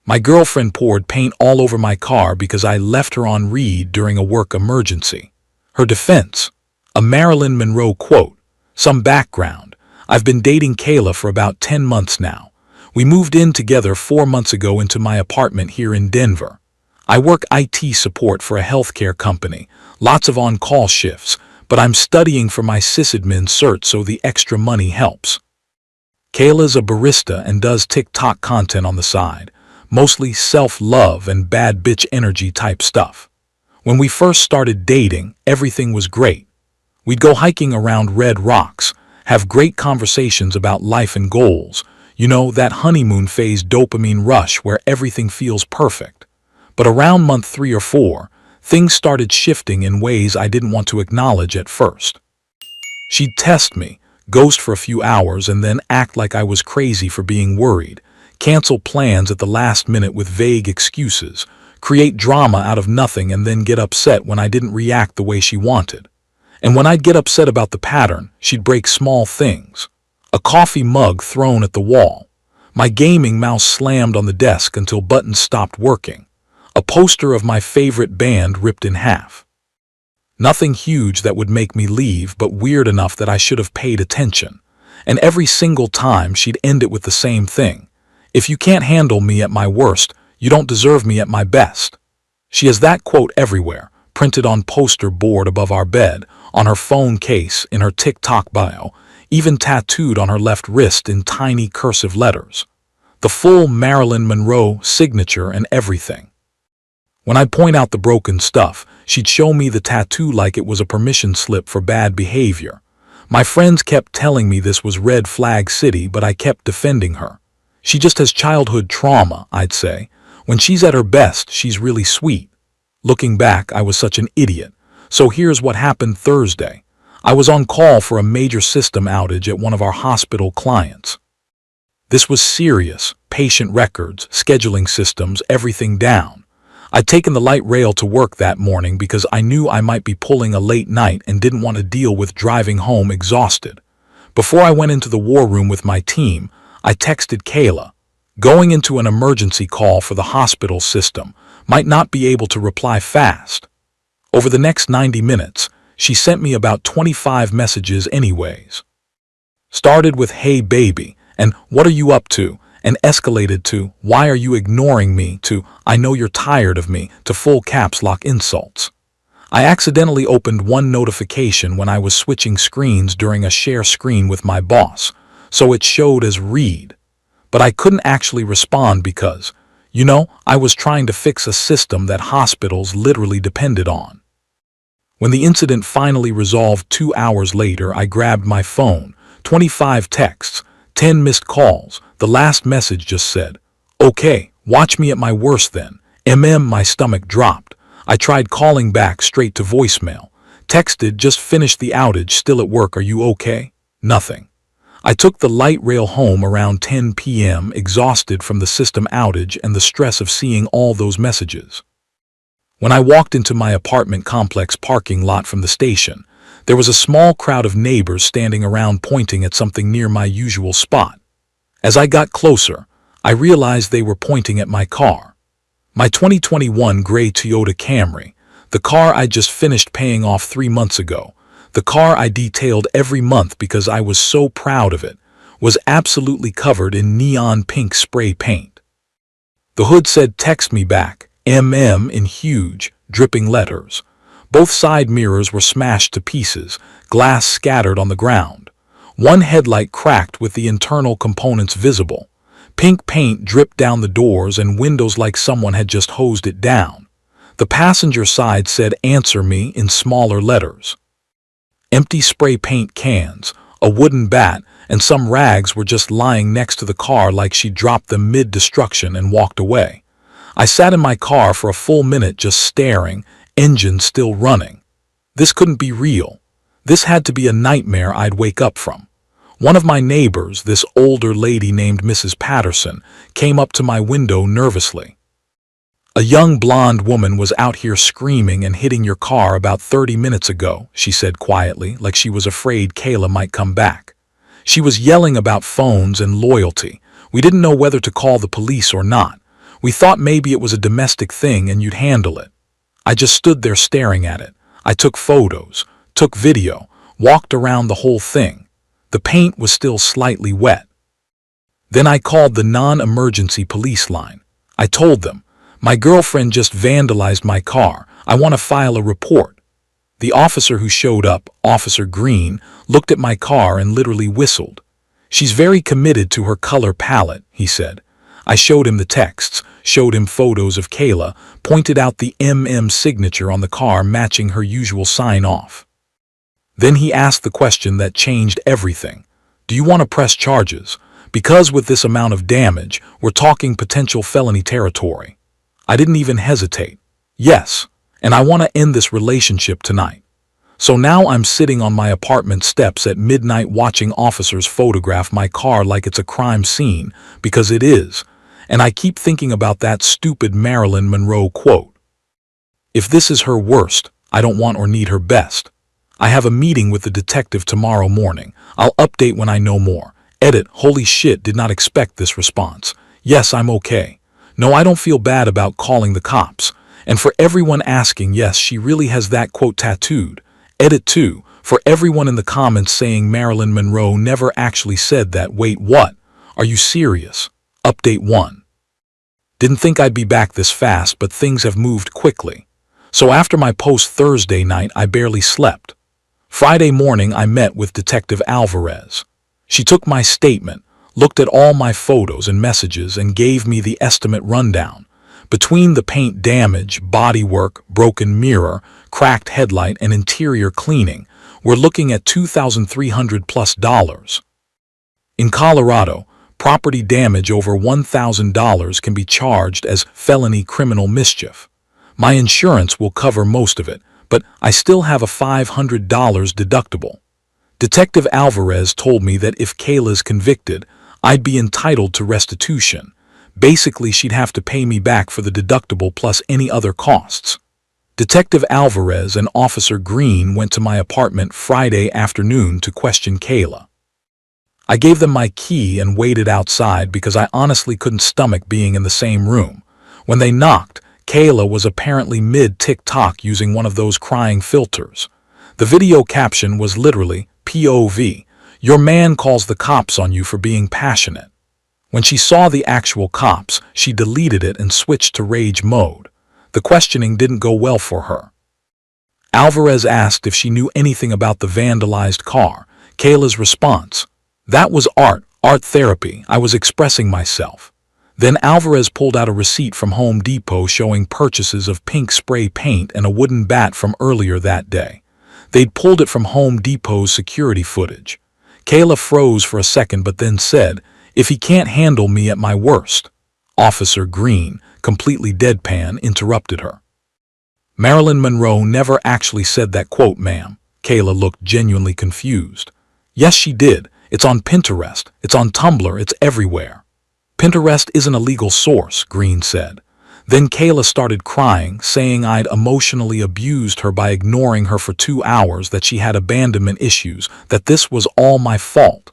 My girlfriend poured paint all over my car because I left her on read during a work emergency. Her defense: a Marilyn Monroe quote. Some background: I've been dating Qley for about 10 months now. We moved in together 4 months ago into my apartment here in Denver. I work IT support for a healthcare company, lots of on-call shifts, but I'm studying for my sysadmin cert so the extra money helps. Qley's a barista and does TikTok content on the side, mostly self-love and bad bitch energy type stuff. When we first started dating, everything was great. We'd go hiking around Red Rocks, have great conversations about life and goals, you know, that honeymoon phase dopamine rush where everything feels perfect. But around month 3 or 4, things started shifting in ways I didn't want to acknowledge at first. She'd test me, ghost for a few hours, and then act like I was crazy for being worried, cancel plans at the last minute with vague excuses, create drama out of nothing, and then get upset when I didn't react the way she wanted. And when I'd get upset about the pattern, she'd break small things. A coffee mug thrown at the wall. My gaming mouse slammed on the desk until buttons stopped working. A poster of my favorite band ripped in half. Nothing huge that would make me leave, but weird enough that I should have paid attention. And every single time she'd end it with the same thing: if you can't handle me at my worst, you don't deserve me at my best. She has that quote everywhere, printed on poster board above our bed, on her phone case, in her TikTok bio, even tattooed on her left wrist in tiny cursive letters. The full Marilyn Monroe signature and everything. When I'd point out the broken stuff, she'd show me the tattoo like it was a permission slip for bad behavior. My friends kept telling me this was red flag city, but I kept defending her. She just has childhood trauma, I'd say. When she's at her best, she's really sweet. Looking back, I was such an idiot. So here's what happened Thursday. I was on call for a major system outage at one of our hospital clients. This was serious: patient records, scheduling systems, everything down. I'd taken the light rail to work that morning because I knew I might be pulling a late night and didn't want to deal with driving home exhausted. Before I went into the war room with my team, I texted Qley. Going into an emergency call for the hospital system, might not be able to reply fast. Over the next 90 minutes, she sent me about 25 messages anyways. Started with "Hey baby," and "What are you up to?" and escalated to "Why are you ignoring me?" to "I know you're tired of me," to full caps lock insults. I accidentally opened one notification when I was switching screens during a share screen with my boss, so it showed as read. But I couldn't actually respond because, you know, I was trying to fix a system that hospitals literally depended on. When the incident finally resolved 2 hours later, I grabbed my phone, 25 texts, 10 missed calls. The last message just said, "Okay, watch me at my worst then." My stomach dropped. I tried calling back straight to voicemail. Texted, "Just finished the outage, still at work, are you okay?" Nothing. I took the light rail home around 10 p.m., exhausted from the system outage and the stress of seeing all those messages. When I walked into my apartment complex parking lot from the station, there was a small crowd of neighbors standing around pointing at something near my usual spot. As I got closer, I realized they were pointing at my car. My 2021 gray Toyota Camry, the car I just finished paying off 3 months ago, the car I detailed every month because I was so proud of it, was absolutely covered in neon pink spray paint. The hood said "Text me back," in huge, dripping letters. Both side mirrors were smashed to pieces, glass scattered on the ground. One headlight cracked with the internal components visible. Pink paint dripped down the doors and windows like someone had just hosed it down. The passenger side said "Answer me" in smaller letters. Empty spray paint cans, a wooden bat, and some rags were just lying next to the car like she dropped them mid-destruction and walked away. I sat in my car for a full minute just staring, engine still running. This couldn't be real. This had to be a nightmare I'd wake up from. One of my neighbors, this older lady named Mrs. Patterson, came up to my window nervously. "A young blonde woman was out here screaming and hitting your car about 30 minutes ago," she said quietly, like she was afraid Qley might come back. "She was yelling about phones and loyalty. We didn't know whether to call the police or not. We thought maybe it was a domestic thing and you'd handle it." I just stood there staring at it. I took photos, took video, walked around the whole thing. The paint was still slightly wet. Then I called the non-emergency police line. I told them, "My girlfriend just vandalized my car. I want to file a report." The officer who showed up, Officer Green, looked at my car and literally whistled. "She's very committed to her color palette," he said. I showed him the texts, showed him photos of Qley, pointed out the MM signature on the car matching her usual sign-off. Then he asked the question that changed everything. "Do you want to press charges? Because with this amount of damage, we're talking potential felony territory." I didn't even hesitate. "Yes, and I want to end this relationship tonight." So now I'm sitting on my apartment steps at midnight watching officers photograph my car like it's a crime scene, because it is, and I keep thinking about that stupid Marilyn Monroe quote. If this is her worst, I don't want or need her best. I have a meeting with the detective tomorrow morning. I'll update when I know more. Edit, holy shit, did not expect this response. Yes, I'm okay. No, I don't feel bad about calling the cops. And for everyone asking, yes, she really has that quote tattooed. Edit 2, for everyone in the comments saying Marilyn Monroe never actually said that. Wait, what? Are you serious? Update 1. Didn't think I'd be back this fast, but things have moved quickly. So after my post Thursday night, I barely slept. Friday morning, I met with Detective Alvarez. She took my statement, looked at all my photos and messages, and gave me the estimate rundown. Between the paint damage, bodywork, broken mirror, cracked headlight, and interior cleaning, we're looking at $2,300+. In Colorado, property damage over $1,000 can be charged as felony criminal mischief. My insurance will cover most of it, but I still have a $500 deductible. Detective Alvarez told me that if Qley's convicted, I'd be entitled to restitution. Basically, she'd have to pay me back for the deductible plus any other costs. Detective Alvarez and Officer Green went to my apartment Friday afternoon to question Qley. I gave them my key and waited outside because I honestly couldn't stomach being in the same room. When they knocked, Qley was apparently mid-TikTok using one of those crying filters. The video caption was literally, POV, "Your man calls the cops on you for being passionate." When she saw the actual cops, she deleted it and switched to rage mode. The questioning didn't go well for her. Alvarez asked if she knew anything about the vandalized car. Qley's response, "That was art therapy. I was expressing myself." Then Alvarez pulled out a receipt from Home Depot showing purchases of pink spray paint and a wooden bat from earlier that day. They'd pulled it from Home Depot's security footage. Qley froze for a second but then said, "If he can't handle me at my worst." Officer Green, completely deadpan, interrupted her. "Marilyn Monroe never actually said that quote, ma'am." Qley looked genuinely confused. "Yes, she did. It's on Pinterest. It's on Tumblr. It's everywhere." "Pinterest isn't a legal source," Green said. Then Qley started crying, saying I'd emotionally abused her by ignoring her for 2 hours, that she had abandonment issues, that this was all my fault.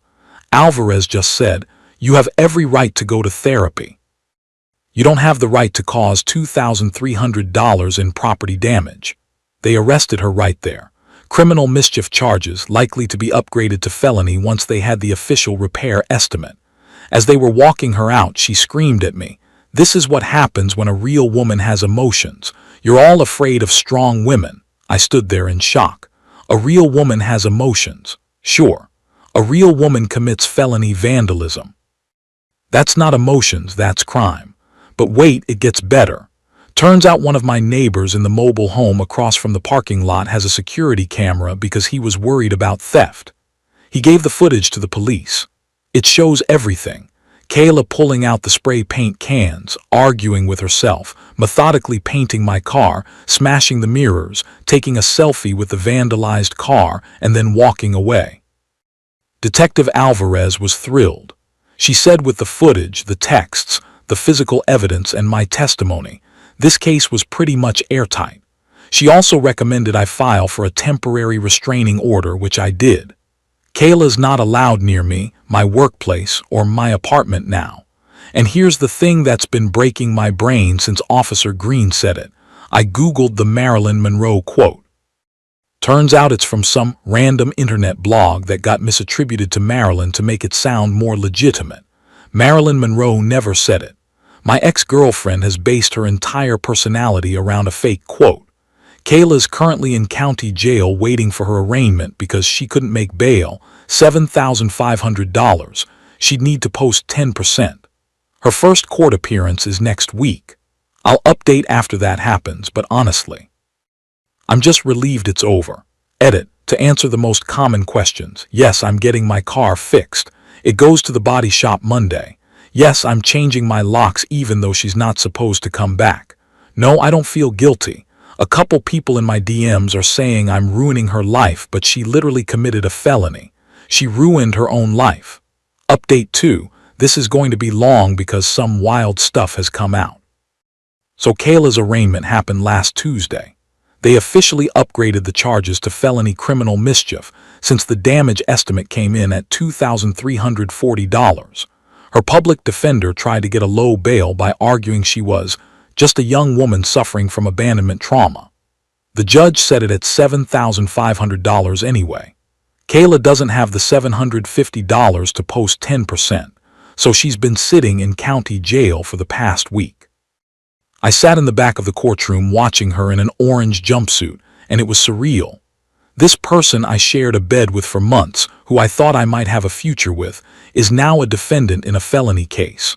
Alvarez just said, "You have every right to go to therapy. You don't have the right to cause $2,300 in property damage." They arrested her right there. Criminal mischief charges, likely to be upgraded to felony once they had the official repair estimate. As they were walking her out, she screamed at me, "This is what happens when a real woman has emotions. You're all afraid of strong women." I stood there in shock. A real woman has emotions. Sure. A real woman commits felony vandalism. That's not emotions, that's crime. But wait, it gets better. Turns out one of my neighbors in the mobile home across from the parking lot has a security camera because he was worried about theft. He gave the footage to the police. It shows everything. Qley pulling out the spray paint cans, arguing with herself, methodically painting my car, smashing the mirrors, taking a selfie with the vandalized car, and then walking away. Detective Alvarez was thrilled. She said with the footage, the texts, the physical evidence, and my testimony, this case was pretty much airtight. She also recommended I file for a temporary restraining order, which I did. Qley's not allowed near me, my workplace, or my apartment now. And here's the thing that's been breaking my brain since Officer Green said it. I Googled the Marilyn Monroe quote. Turns out it's from some random internet blog that got misattributed to Marilyn to make it sound more legitimate. Marilyn Monroe never said it. My ex-girlfriend has based her entire personality around a fake quote. Kayla's currently in county jail waiting for her arraignment because she couldn't make bail, $7,500. She'd need to post 10%. Her first court appearance is next week. I'll update after that happens, but honestly, I'm just relieved it's over. Edit. To answer the most common questions. Yes, I'm getting my car fixed. It goes to the body shop Monday. Yes, I'm changing my locks even though she's not supposed to come back. No, I don't feel guilty. A couple people in my DMs are saying I'm ruining her life, but she literally committed a felony. She ruined her own life. Update 2. This is going to be long because some wild stuff has come out. So Kayla's arraignment happened last Tuesday. They officially upgraded the charges to felony criminal mischief since the damage estimate came in at $2,340. Her public defender tried to get a low bail by arguing she was just a young woman suffering from abandonment trauma. The judge set it at $7,500 anyway. Qley doesn't have the $750 to post 10%, so she's been sitting in county jail for the past week. I sat in the back of the courtroom watching her in an orange jumpsuit, and it was surreal. This person I shared a bed with for months, who I thought I might have a future with, is now a defendant in a felony case.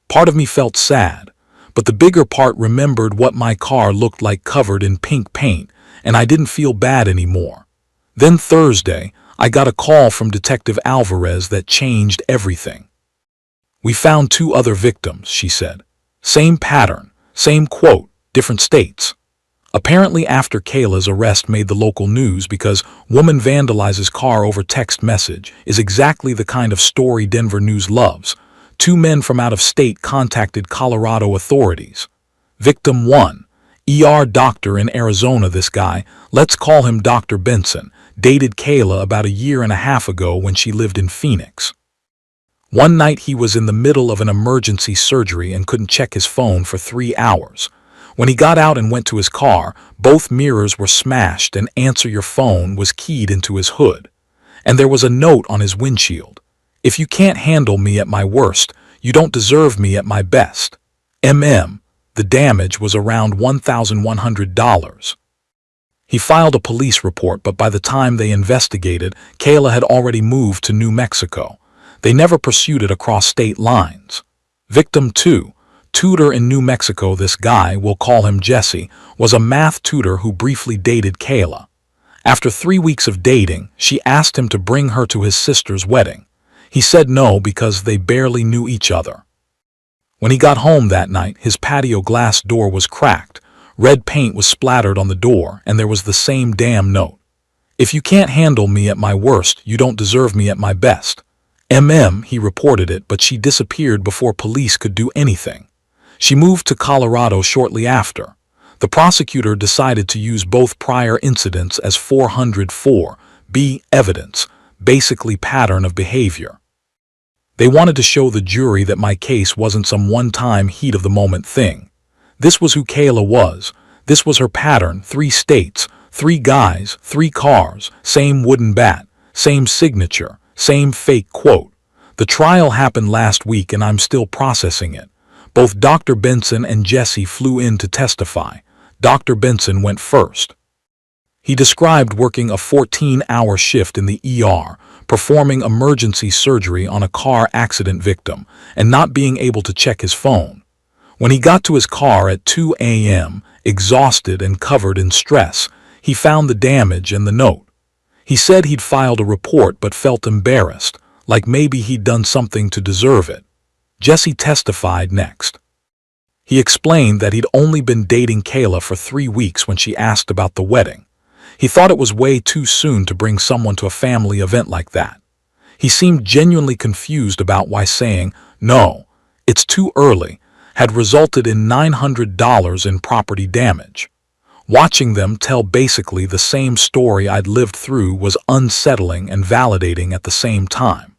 Part of me felt sad, but the bigger part remembered what my car looked like covered in pink paint, and I didn't feel bad anymore. Then Thursday, I got a call from Detective Alvarez that changed everything. We found 2 other victims, she said. Same pattern, same quote, different states. Apparently after Kayla's arrest made the local news because woman vandalizes car over text message is exactly the kind of story Denver news loves. 2 men from out of state contacted Colorado authorities. Victim 1, ER doctor in Arizona. This guy, let's call him Dr. Benson, dated Qley about a year and a half ago when she lived in Phoenix. One night he was in the middle of an emergency surgery and couldn't check his phone for 3 hours. When he got out and went to his car, both mirrors were smashed and answer your phone was keyed into his hood. And there was a note on his windshield. If you can't handle me at my worst, you don't deserve me at my best. The damage was around $1,100. He filed a police report, but by the time they investigated, Qley had already moved to New Mexico. They never pursued it across state lines. Victim 2, tutor in New Mexico. This guy, we'll call him Jesse, was a math tutor who briefly dated Qley. After 3 weeks of dating, she asked him to bring her to his sister's wedding. He said no because they barely knew each other. When he got home that night, his patio glass door was cracked, red paint was splattered on the door, and there was the same damn note. If you can't handle me at my worst, you don't deserve me at my best. He reported it, but she disappeared before police could do anything. She moved to Colorado shortly after. The prosecutor decided to use both prior incidents as 404B evidence, basically pattern of behavior. They wanted to show the jury that my case wasn't some one-time heat-of-the-moment thing. This was who Qley was. This was her pattern: 3 states, 3 guys, 3 cars, same wooden bat, same signature, same fake quote. The trial happened last week and I'm still processing it. Both Dr. Benson and Jesse flew in to testify. Dr. Benson went first. He described working a 14-hour shift in the ER, performing emergency surgery on a car accident victim, and not being able to check his phone. When he got to his car at 2 a.m., exhausted and covered in stress, he found the damage and the note. He said he'd filed a report but felt embarrassed, like maybe he'd done something to deserve it. Jesse testified next. He explained that he'd only been dating Qley for 3 weeks when she asked about the wedding. He thought it was way too soon to bring someone to a family event like that. He seemed genuinely confused about why saying, "No, it's too early," had resulted in $900 in property damage. Watching them tell basically the same story I'd lived through was unsettling and validating at the same time.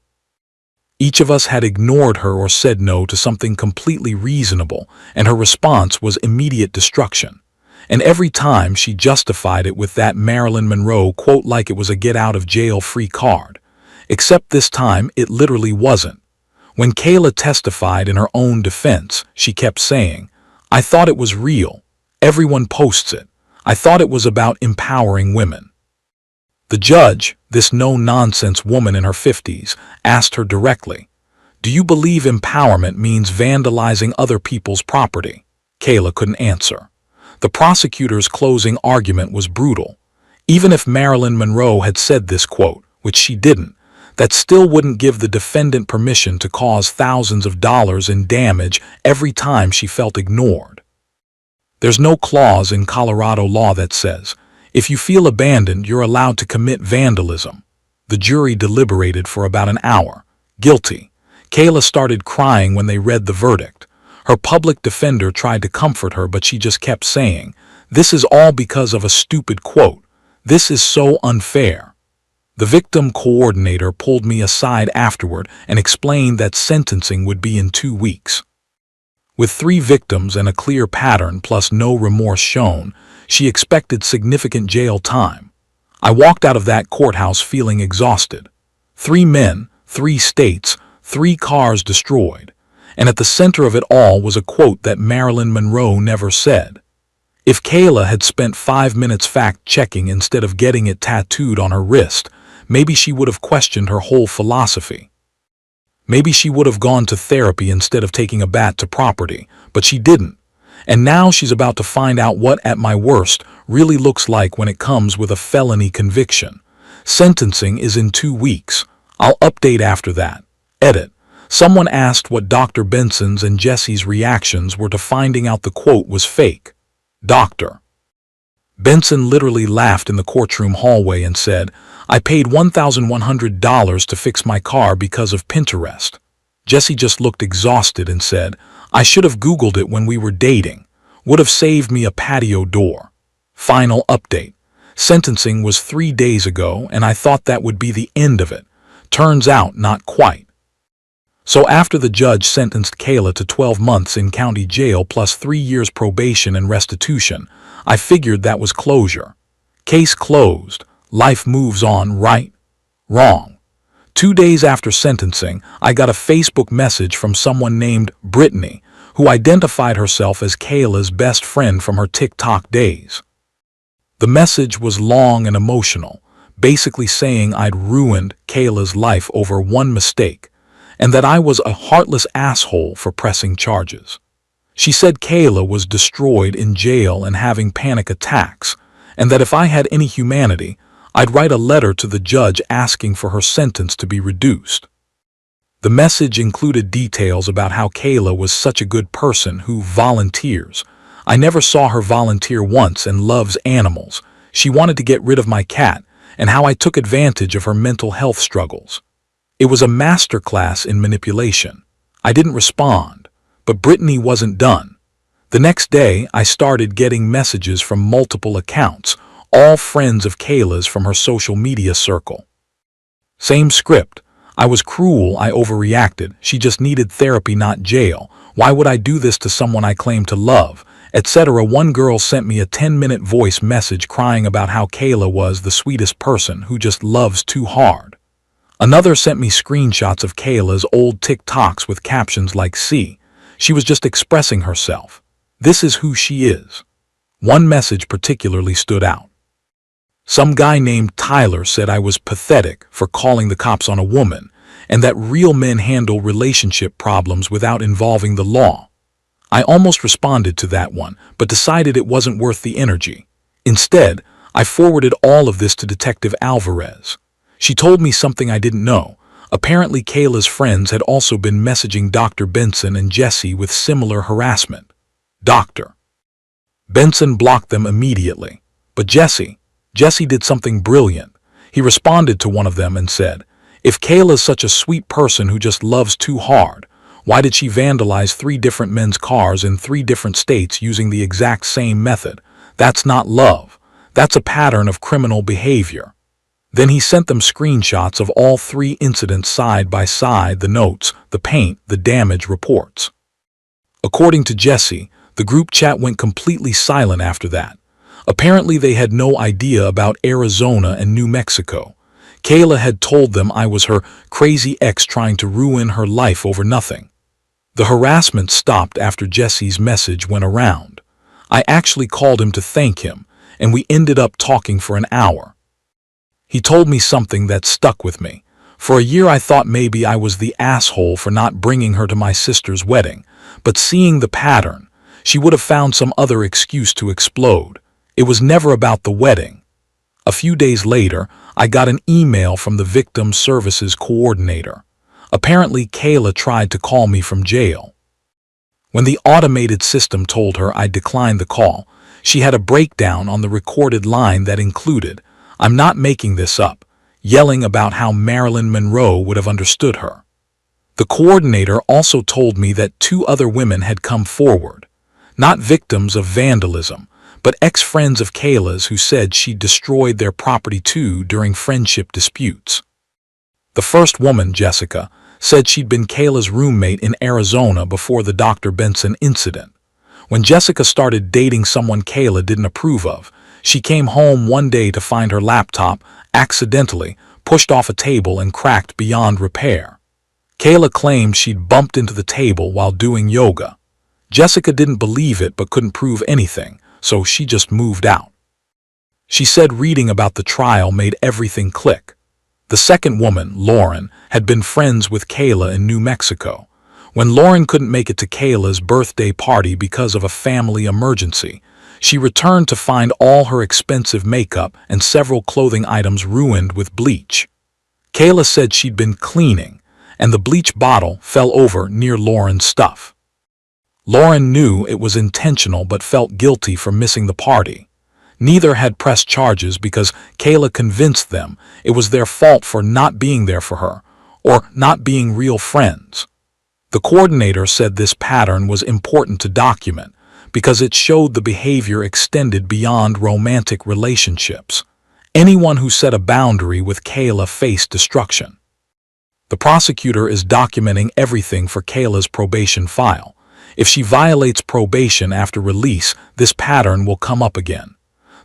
Each of us had ignored her or said no to something completely reasonable, and her response was immediate destruction. And every time she justified it with that Marilyn Monroe quote like it was a get-out-of-jail-free card. Except this time it literally wasn't. When Qley testified in her own defense, she kept saying, "I thought it was real. Everyone posts it. I thought it was about empowering women." The judge, this no-nonsense woman in her 50s, asked her directly, "Do you believe empowerment means vandalizing other people's property?" Qley couldn't answer. The prosecutor's closing argument was brutal. Even if Marilyn Monroe had said this quote, which she didn't, that still wouldn't give the defendant permission to cause thousands of dollars in damage every time she felt ignored. There's no clause in Colorado law that says, if you feel abandoned, you're allowed to commit vandalism. The jury deliberated for about an hour. Guilty. Qley started crying when they read the verdict. Her public defender tried to comfort her, but she just kept saying, "This is all because of a stupid quote. This is so unfair." The victim coordinator pulled me aside afterward and explained that sentencing would be in 2 weeks. With 3 victims and a clear pattern plus no remorse shown, she expected significant jail time. I walked out of that courthouse feeling exhausted. 3 men, 3 states, 3 cars destroyed. And at the center of it all was a quote that Marilyn Monroe never said. If Qley had spent 5 minutes fact-checking instead of getting it tattooed on her wrist, maybe she would have questioned her whole philosophy. Maybe she would have gone to therapy instead of taking a bat to property, but she didn't. And now she's about to find out what, at my worst, really looks like when it comes with a felony conviction. Sentencing is in 2 weeks. I'll update after that. Edit. Someone asked what Dr. Benson's and Jesse's reactions were to finding out the quote was fake. Dr. Benson literally laughed in the courtroom hallway and said, "I paid $1,100 to fix my car because of Pinterest." Jesse just looked exhausted and said, "I should have Googled it when we were dating. Would have saved me a patio door." Final update. Sentencing was 3 days ago, and I thought that would be the end of it. Turns out not quite. So after the judge sentenced Qley to 12 months in county jail plus 3 years probation and restitution, I figured that was closure. Case closed. Life moves on, right? Wrong. 2 days after sentencing, I got a Facebook message from someone named Brittany, who identified herself as Qley's best friend from her TikTok days. The message was long and emotional, basically saying I'd ruined Qley's life over one mistake, and that I was a heartless asshole for pressing charges. She said Qley was destroyed in jail and having panic attacks, and that if I had any humanity, I'd write a letter to the judge asking for her sentence to be reduced. The message included details about how Qley was such a good person who volunteers. I never saw her volunteer once and loves animals. She wanted to get rid of my cat, and how I took advantage of her mental health struggles. It was a masterclass in manipulation. I didn't respond, but Brittany wasn't done. The next day, I started getting messages from multiple accounts, all friends of Qley's from her social media circle. Same script. I was cruel, I overreacted, she just needed therapy, not jail. Why would I do this to someone I claim to love? Etc. One girl sent me a 10-minute voice message crying about how Qley was the sweetest person who just loves too hard. Another sent me screenshots of Qley's old TikToks with captions like, "See, she was just expressing herself. This is who she is." One message particularly stood out. Some guy named Tyler said I was pathetic for calling the cops on a woman, and that real men handle relationship problems without involving the law. I almost responded to that one, but decided it wasn't worth the energy. Instead, I forwarded all of this to Detective Alvarez. She told me something I didn't know. Apparently Qley's friends had also been messaging Dr. Benson and Jesse with similar harassment. Dr. Benson blocked them immediately, but Jesse did something brilliant. He responded to one of them and said, "If Qley's such a sweet person who just loves too hard, why did she vandalize 3 different men's cars in 3 different states using the exact same method? That's not love. That's a pattern of criminal behavior." Then he sent them screenshots of all 3 incidents side by side, the notes, the paint, the damage reports. According to Jesse, the group chat went completely silent after that. Apparently they had no idea about Arizona and New Mexico. Qley had told them I was her crazy ex trying to ruin her life over nothing. The harassment stopped after Jesse's message went around. I actually called him to thank him, and we ended up talking for an hour. He told me something that stuck with me. For a year I thought maybe I was the asshole for not bringing her to my sister's wedding, but seeing the pattern, she would have found some other excuse to explode. It was never about the wedding. A few days later, I got an email from the Victim Services Coordinator. Apparently, Qley tried to call me from jail. When the automated system told her I declined the call, she had a breakdown on the recorded line that included, "I'm not making this up," yelling about how Marilyn Monroe would have understood her. The coordinator also told me that 2 other women had come forward, not victims of vandalism, but ex-friends of Qley's who said she destroyed their property too during friendship disputes. The first woman, Jessica, said she'd been Qley's roommate in Arizona before the Dr. Benson incident. When Jessica started dating someone Qley didn't approve of, she came home one day to find her laptop accidentally pushed off a table and cracked beyond repair. Qley claimed she'd bumped into the table while doing yoga. Jessica didn't believe it but couldn't prove anything, so she just moved out. She said reading about the trial made everything click. The second woman, Lauren, had been friends with Qley in New Mexico. When Lauren couldn't make it to Qley's birthday party because of a family emergency, she returned to find all her expensive makeup and several clothing items ruined with bleach. Qley said she'd been cleaning, and the bleach bottle fell over near Lauren's stuff. Lauren knew it was intentional but felt guilty for missing the party. Neither had pressed charges because Qley convinced them it was their fault for not being there for her, or not being real friends. The coordinator said this pattern was important to document because it showed the behavior extended beyond romantic relationships. Anyone who set a boundary with Qley faced destruction. The prosecutor is documenting everything for Qley's probation file. If she violates probation after release, this pattern will come up again.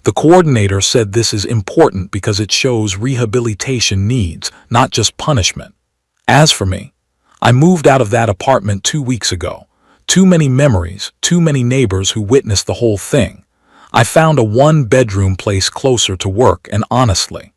The coordinator said this is important because it shows rehabilitation needs, not just punishment. As for me, I moved out of that apartment 2 weeks ago. Too many memories, too many neighbors who witnessed the whole thing. I found a 1-bedroom place closer to work, and honestly,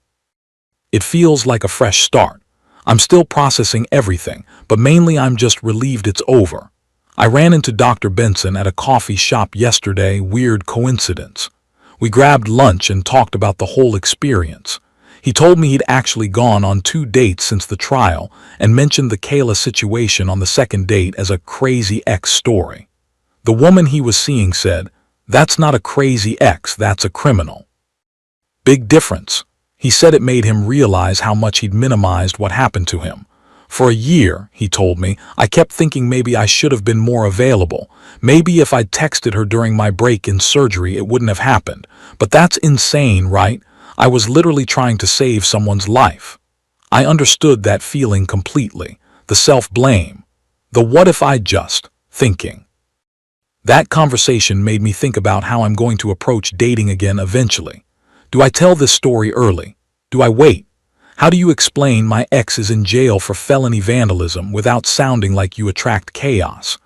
it feels like a fresh start. I'm still processing everything, but mainly I'm just relieved it's over. I ran into Dr. Benson at a coffee shop yesterday, weird coincidence. We grabbed lunch and talked about the whole experience. He told me he'd actually gone on 2 dates since the trial and mentioned the Qley situation on the second date as a crazy ex story. The woman he was seeing said, "That's not a crazy ex, that's a criminal." Big difference. He said it made him realize how much he'd minimized what happened to him. For a year, he told me, I kept thinking maybe I should have been more available. Maybe if I'd texted her during my break in surgery, it wouldn't have happened. But that's insane, right? I was literally trying to save someone's life. I understood that feeling completely. The self-blame. The what if I just thinking. That conversation made me think about how I'm going to approach dating again eventually. Do I tell this story early? Do I wait? How do you explain my ex is in jail for felony vandalism without sounding like you attract chaos?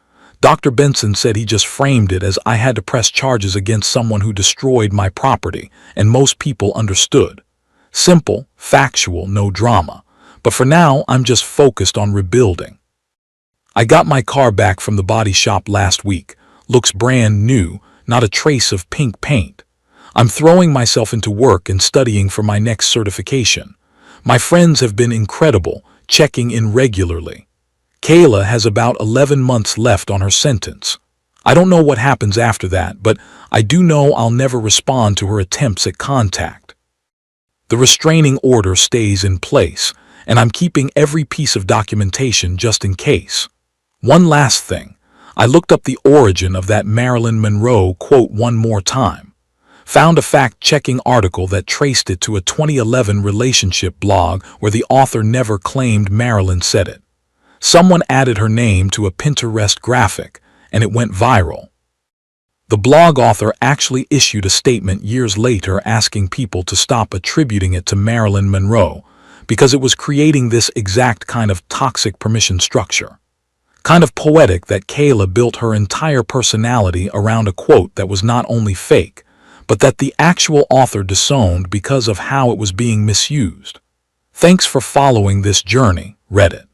Dr. Benson said he just framed it as I had to press charges against someone who destroyed my property, and most people understood. Simple, factual, no drama. But for now, I'm just focused on rebuilding. I got my car back from the body shop last week. Looks brand new, not a trace of pink paint. I'm throwing myself into work and studying for my next certification. My friends have been incredible, checking in regularly. Qley has about 11 months left on her sentence. I don't know what happens after that, but I do know I'll never respond to her attempts at contact. The restraining order stays in place, and I'm keeping every piece of documentation just in case. One last thing. I looked up the origin of that Marilyn Monroe quote one more time. Found a fact-checking article that traced it to a 2011 relationship blog where the author never claimed Marilyn said it. Someone added her name to a Pinterest graphic, and it went viral. The blog author actually issued a statement years later asking people to stop attributing it to Marilyn Monroe because it was creating this exact kind of toxic permission structure. Kind of poetic that Qley built her entire personality around a quote that was not only fake, but that the actual author disowned because of how it was being misused. Thanks for following this journey, Reddit.